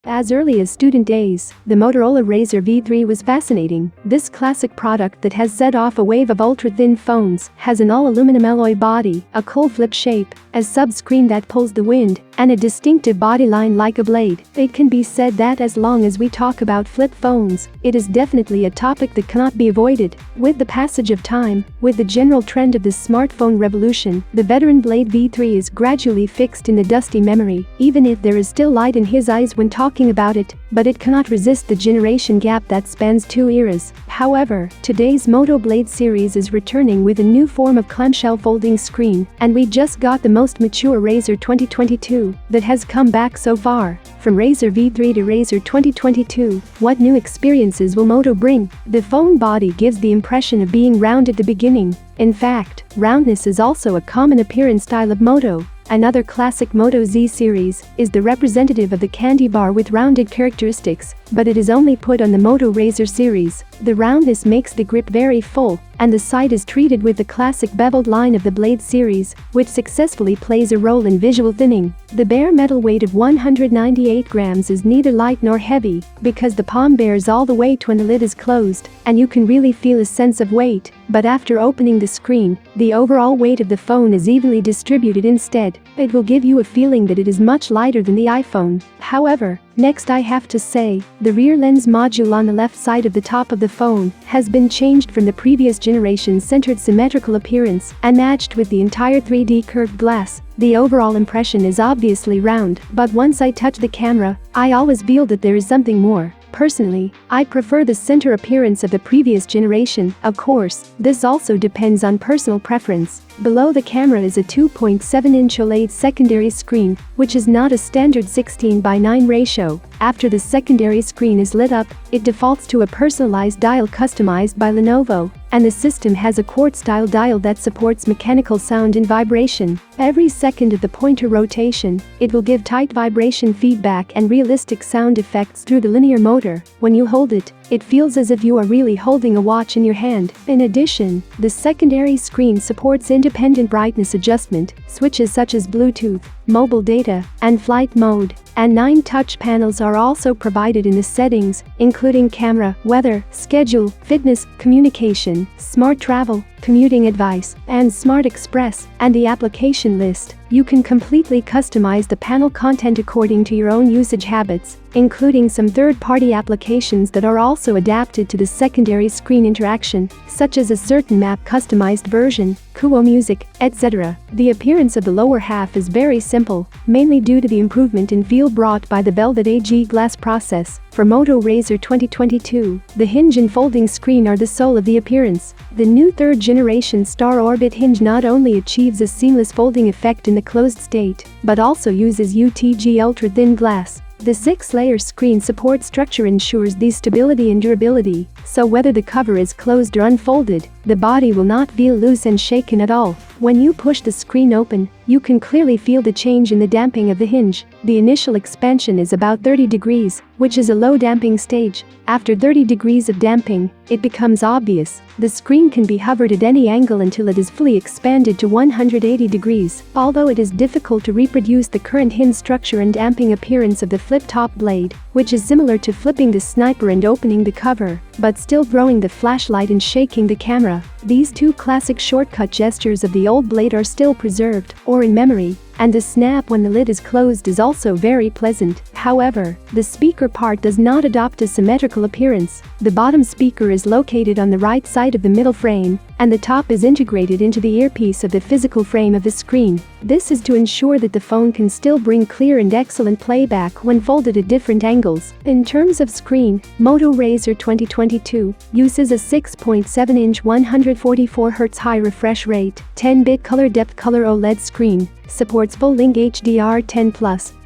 As early as student days, the Motorola Razr V3 was fascinating. This classic product that has set off a wave of ultra-thin phones has an all-aluminum alloy body, a cool flip shape, a sub-screen that pulls the wind, and a distinctive body line like a blade. It can be said that as long as we talk about flip phones, it is definitely a topic that cannot be avoided. With the passage of time, with the general trend of the smartphone revolution, the veteran Blade V3 is gradually fixed in the dusty memory, even if there is still light in his eyes when talking about it, but it cannot resist the generation gap that spans two eras. However, today's Moto Blade series is returning with a new form of clamshell folding screen, and we just got the most mature Razr 2022 that has come back so far. From Razr V3 to Razr 2022, what new experiences will Moto bring? The phone body gives the impression of being round at the beginning. In fact, roundness is also a common appearance style of Moto. Another classic Moto Z series is the representative of the candy bar with rounded characteristics, but it is only put on the Moto Razr series. The roundness makes the grip very full, and the side is treated with the classic beveled line of the Blade series, which successfully plays a role in visual thinning. The bare metal weight of 198 grams is neither light nor heavy, because the palm bears all the weight when the lid is closed, and you can really feel a sense of weight, but after opening the screen, the overall weight of the phone is evenly distributed instead. It will give you a feeling that it is much lighter than the iPhone. However, next I have to say, the rear lens module on the left side of the top of the phone has been changed from the previous generation's centered symmetrical appearance and matched with the entire 3D curved glass. The overall impression is obviously round, but once I touch the camera, I always feel that there is something more. Personally, I prefer the center appearance of the previous generation. Of course, this also depends on personal preference. Below the camera is a 2.7-inch OLED secondary screen, which is not a standard 16:9 ratio. After the secondary screen is lit up, it defaults to a personalized dial customized by Lenovo, and the system has a quartz-style dial that supports mechanical sound and vibration. Every second of the pointer rotation, it will give tight vibration feedback and realistic sound effects through the linear motor. When you hold it, it feels as if you are really holding a watch in your hand. In addition, the secondary screen supports independent brightness adjustment, switches such as Bluetooth, mobile data, and flight mode, and 9 touch panels are also provided in the settings, including camera, weather, schedule, fitness, communication, smart travel, commuting advice, and Smart Express, and the application list. You can completely customize the panel content according to your own usage habits, including some third-party applications that are also adapted to the secondary screen interaction, such as a certain map customized version, Kuo Music, etc. The appearance of the lower half is very simple, mainly due to the improvement in feel brought by the Velvet AG glass process. For Moto Razr 2022, the hinge and folding screen are the soul of the appearance. The new third-generation Star Orbit hinge not only achieves a seamless folding effect in the closed state, but also uses UTG ultra-thin glass. The 6-layer screen support structure ensures the stability and durability, so whether the cover is closed or unfolded, the body will not feel loose and shaken at all. When you push the screen open, you can clearly feel the change in the damping of the hinge. The initial expansion is about 30 degrees, which is a low damping stage. After 30 degrees of damping, it becomes obvious. The screen can be hovered at any angle until it is fully expanded to 180 degrees. Although it is difficult to reproduce the current hinge structure and damping appearance of the flip-top blade, which is similar to flipping the sniper and opening the cover, but still throwing the flashlight and shaking the camera, these two classic shortcut gestures of the old blade are still preserved, or in memory, and the snap when the lid is closed is also very pleasant. However, the speaker part does not adopt a symmetrical appearance. The bottom speaker is located on the right side of the middle frame, and the top is integrated into the earpiece of the physical frame of the screen. This is to ensure that the phone can still bring clear and excellent playback when folded at different angles. In terms of screen, Moto Razr 2022 uses a 6.7-inch 144Hz high refresh rate, 10-bit color depth color OLED screen, supports full-length HDR10+,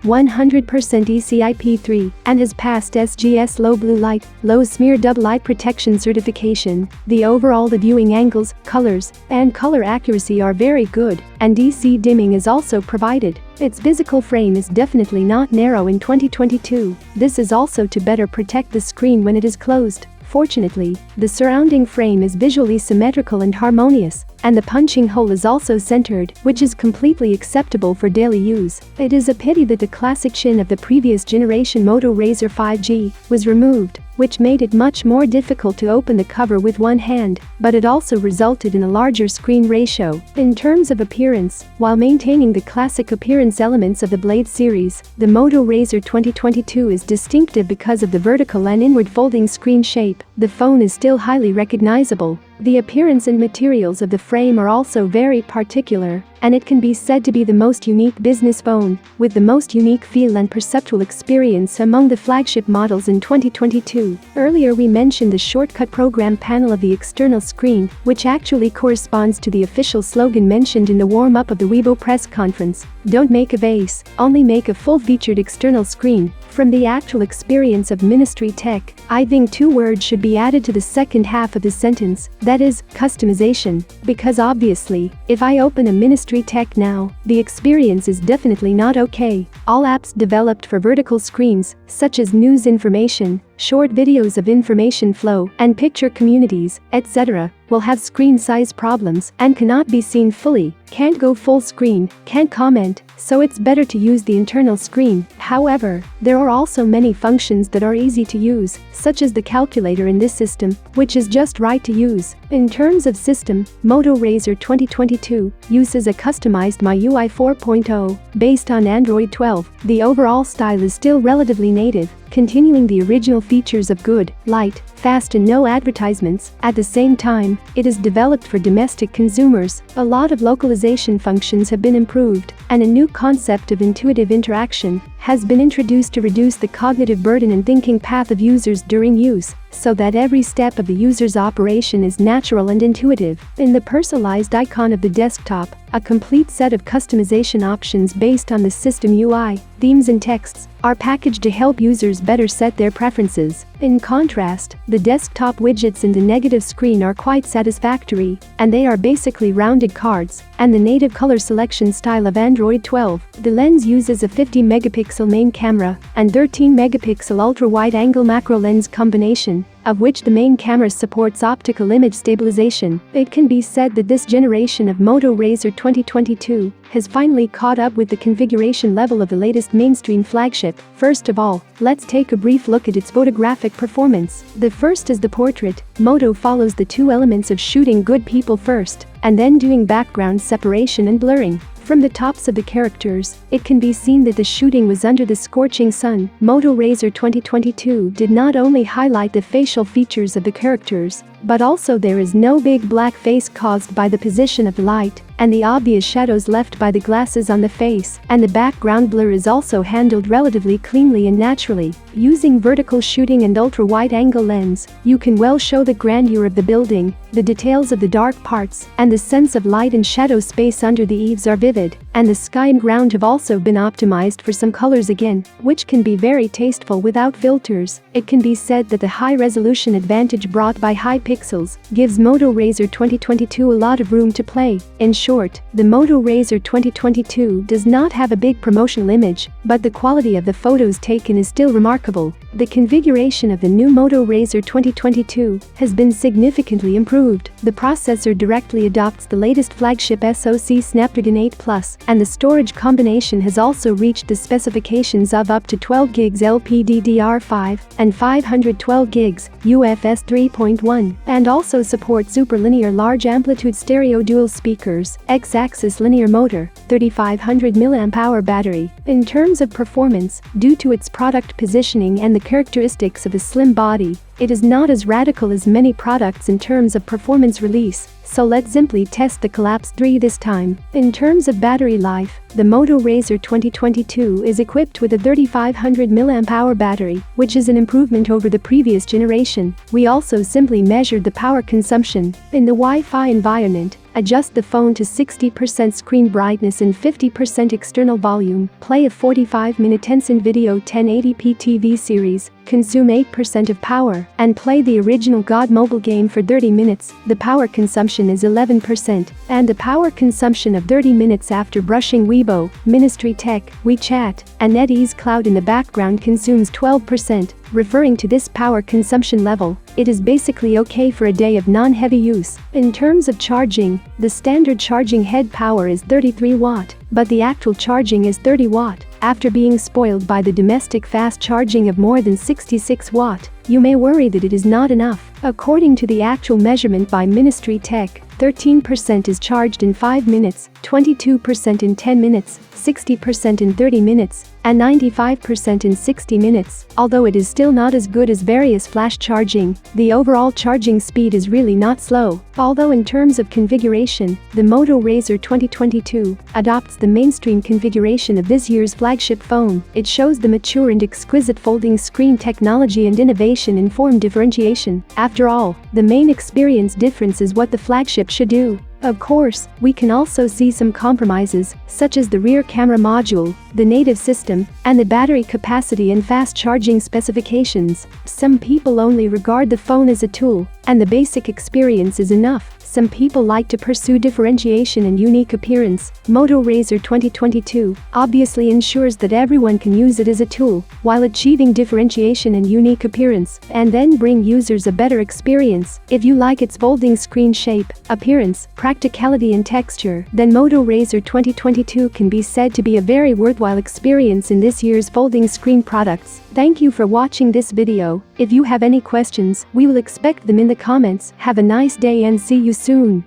100% ECIP3, and has passed SGS low blue light, low smear double light protection certification. The overall viewing angles, colors, and color accuracy are very good, and DC dimming is also provided. Its physical frame is definitely not narrow in 2022. This is also to better protect the screen when it is closed. Fortunately, the surrounding frame is visually symmetrical and harmonious, and the punching hole is also centered, which is completely acceptable for daily use. It is a pity that the classic chin of the previous generation Moto Razr 5G was removed, which made it much more difficult to open the cover with one hand, but it also resulted in a larger screen ratio. In terms of appearance, while maintaining the classic appearance elements of the Blade series, the Moto Razr 2022 is distinctive because of the vertical and inward folding screen shape. The phone is still highly recognizable. The appearance and materials of the frame are also very particular, and it can be said to be the most unique business phone, with the most unique feel and perceptual experience among the flagship models in 2022. Earlier we mentioned the shortcut program panel of the external screen, which actually corresponds to the official slogan mentioned in the warm-up of the Weibo press conference: "Don't make a vase, only make a full-featured external screen." From the actual experience of Ministry Tech, I think two words should be added to the second half of the sentence, that is, customization. Because obviously, if I open a Ministry Tech now, the experience is definitely not okay. All apps developed for vertical screens, such as news information, short videos of information flow, and picture communities, etc., will have screen size problems and cannot be seen fully, can't go full screen, can't comment, so it's better to use the internal screen. However, there are also many functions that are easy to use, such as the calculator in this system, which is just right to use. In terms of system, Moto Razr 2022 uses a customized MIUI 4.0 based on Android 12. The overall style is still relatively native, continuing the original features of good, light, fast and no advertisements. At the same time, it is developed for domestic consumers. A lot of localization functions have been improved, and a new concept of intuitive interaction has been introduced to reduce the cognitive burden and thinking path of users during use, so that every step of the user's operation is natural and intuitive. In the personalized icon of the desktop, a complete set of customization options based on the system UI, themes and texts are packaged to help users better set their preferences. In contrast, the desktop widgets in the negative screen are quite satisfactory, and they are basically rounded cards, and the native color selection style of Android 12. The lens uses a 50-megapixel main camera and 13-megapixel ultra-wide-angle macro lens combination, of which the main camera supports optical image stabilization. It can be said that this generation of Moto Razr 2022 has finally caught up with the configuration level of the latest mainstream flagship. First of all, let's take a brief look at its photographic performance. The first is the portrait. Moto follows the two elements of shooting good people first, and then doing background separation and blurring. From the tops of the characters, it can be seen that the shooting was under the scorching sun. Moto Razr 2022 did not only highlight the facial features of the characters, but also there is no big black face caused by the position of the light, and the obvious shadows left by the glasses on the face, and the background blur is also handled relatively cleanly and naturally. Using vertical shooting and ultra-wide-angle lens, you can well show the grandeur of the building, the details of the dark parts, and the sense of light and shadow space under the eaves are vivid, and the sky and ground have also been optimized for some colors again, which can be very tasteful without filters. It can be said that the high-resolution advantage brought by high pixels gives Moto Razr 2022 a lot of room to play. In short, the Moto Razr 2022 does not have a big promotional image, but the quality of the photos taken is still remarkable. The configuration of the new Moto Razr 2022 has been significantly improved. The processor directly adopts the latest flagship SoC Snapdragon 8 Plus, and the storage combination has also reached the specifications of up to 12 gigs LPDDR5 and 512 gigs UFS 3.1, and also supports superlinear large amplitude stereo dual speakers, X-axis linear motor, 3500 mAh battery. In terms of performance, due to its product positioning and the characteristics of a slim body, it is not as radical as many products in terms of performance release, so let's simply test the Collapse 3 this time. In terms of battery life, the Moto Razr 2022 is equipped with a 3500 mAh battery, which is an improvement over the previous generation. We also simply measured the power consumption. In the Wi-Fi environment, adjust the phone to 60% screen brightness and 50% external volume, play a 45-minute Tencent Video 1080p TV series, consume 8% of power, and play the original God mobile game for 30 minutes. The power consumption is 11%, and the power consumption of 30 minutes after brushing Weibo, Ministry Tech, WeChat, and NetEase Cloud in the background consumes 12%. referring to this power consumption level. It is basically okay for a day of non-heavy use. In terms of charging, the standard charging head power is 33 watt, but the actual charging is 30 watt. After being spoiled by the domestic fast charging of more than 66 watt, you may worry that it is not enough. According to the actual measurement by Ministry Tech, 13% is charged in 5 minutes, 22% in 10 minutes, 60% in 30 minutes, and 95% in 60 minutes. Although it is still not as good as various flash charging, the overall charging speed is really not slow. Although in terms of configuration, the Moto Razr 2022 adopts the mainstream configuration of this year's flagship phone. It shows the mature and exquisite folding screen technology and innovation in form differentiation. After all, the main experience difference is what the flagship should do. Of course, we can also see some compromises, such as the rear camera module, the native system, and the battery capacity and fast charging specifications. Some people only regard the phone as a tool, and the basic experience is enough. Some people like to pursue differentiation and unique appearance. Moto Razr 2022 obviously ensures that everyone can use it as a tool, while achieving differentiation and unique appearance, and then bring users a better experience. If you like its folding screen shape, appearance, practicality and texture, then Moto Razr 2022 can be said to be a very worthwhile experience in this year's folding screen products. Thank you for watching this video. If you have any questions, we will expect them in the comments. Have a nice day and see you soon.